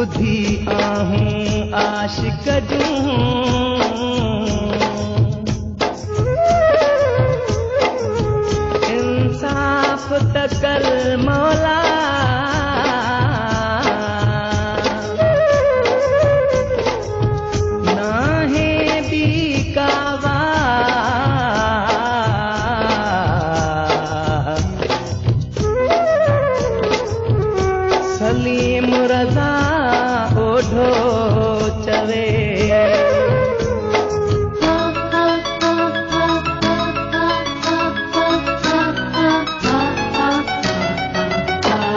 ॿुधी आहूं आशिक जूं इंसाफ़ त कर मौला नाहे बि कावा सलीम रज़ा ओढो चवे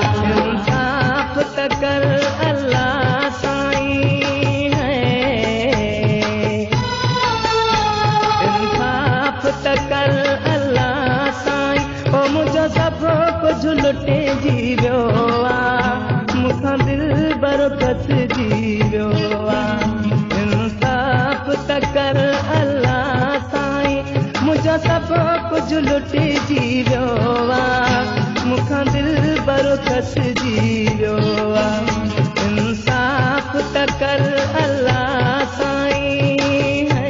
इंसाफ़ त कर अल्लाह साईं है इंसाफ़ त कर अल्लाह साईं ओ मुंहिंजो सभु कुझु लुटे जी वियो आहे मुखां दिल बरकत जी वियो आहे इंसाफ़ त कर अल्लाह साईं मुंहिंजो सभु कुझु लुटे जी वियो आहे मुखां दिल बरकत जी वियो आहे इंसाफ़ त कर अल्लाह साईं है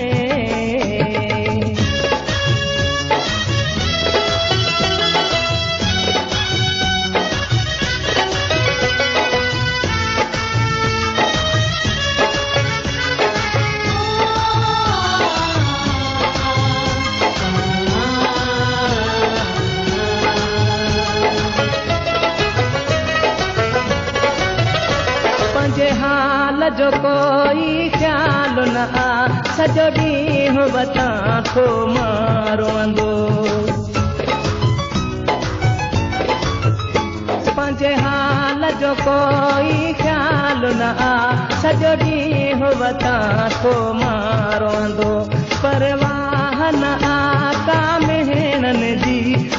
पंहिंजे हाल जो कोई ख़्याल न आ सॼो ॾींहुं वठां थो मारोंदो पंहिंजे हाल जो कोई ख़्याल न आ सॼो ॾींहुं वठां थो मारोंदो परवाह न आ का मेहननि जी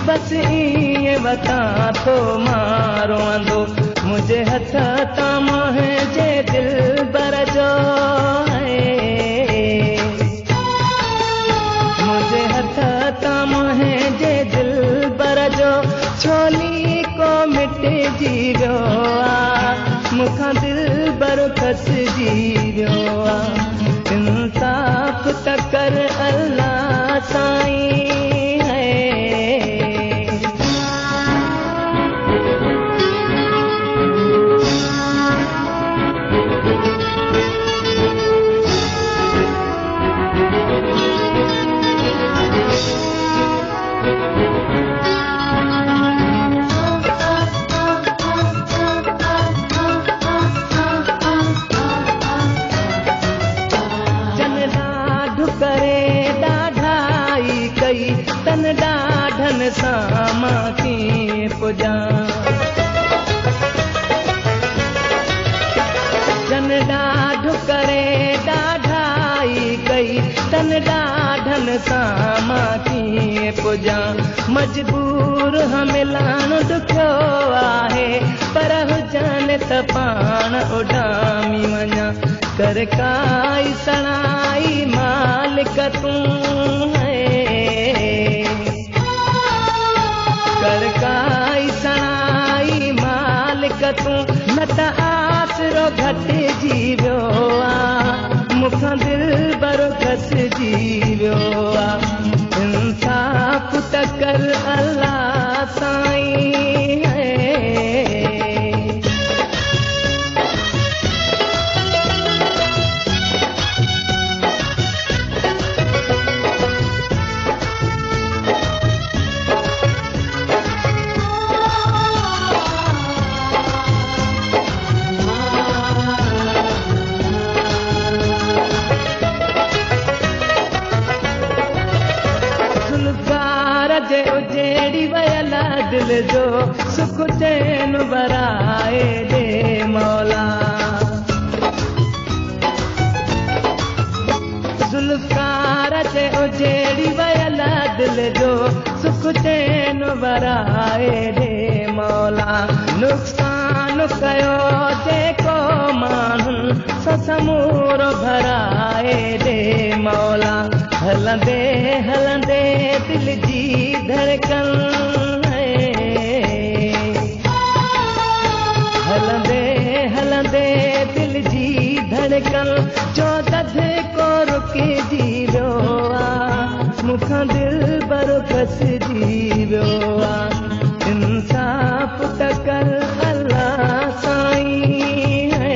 बसि ईअं वठां थो मारोंदो मुझे हथ तां मुंहिंजे दिल बर जो है मुझे हथ तां मुंहिंजे दिल बर जो छोली को मिटे जी वियो आहे मुखां दिल बरकत जी वियो आहे इंसाफ़ त कर अल्लाह साईं है तन ॾाढनि सां मां कीअं पुॼां जन ॾाढो करे ॾाढाई कई तन ॾाढनि सां मां कीअं पुॼां मजबूर मिलणु ॾुखियो आहे पर हुजनि त पाण उॾामी वञा कर काई सणाई मालिक तूं है कर काई सणाई मालिक तूं न त आसरो घटिजी वियो आहे मुखां दिल बरकत जी वियो आहे इंसाफ़ त कर अल्लाह साईं है जे उजेड़ी वयल दिल जो सुख चैन बराए दे मौला ज़ुल्फ़कार जे उजेड़ी वयल दिल जो सुख चैन बराए दे मौला नुक़सान कयो जेको माण्हुनि सां समूरो भराए दे मौला हलंदे हलंदे दिल जी धड़कन हलंदे हलंदे दिल फसिजी वियो आहे। इंसाफ़ त कर अल्लाह साईं है,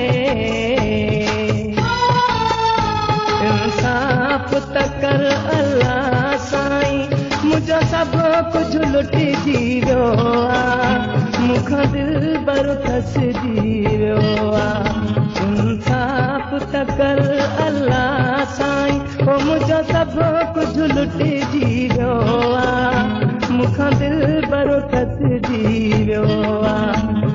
इंसाफ़ त कर अल्लाह साईं। मुंहिंजो सभु कुझु लुटिजी वियो आहे, मूंखां दिलि भर फसिजी वियो आहे। इंसाफ़ त कर अल्लाह साईं, ओ मुंहिंजो सभु कुझु लुटिजी वियो आहे, मूंखां दिलि भर फसिजी वियो आहे।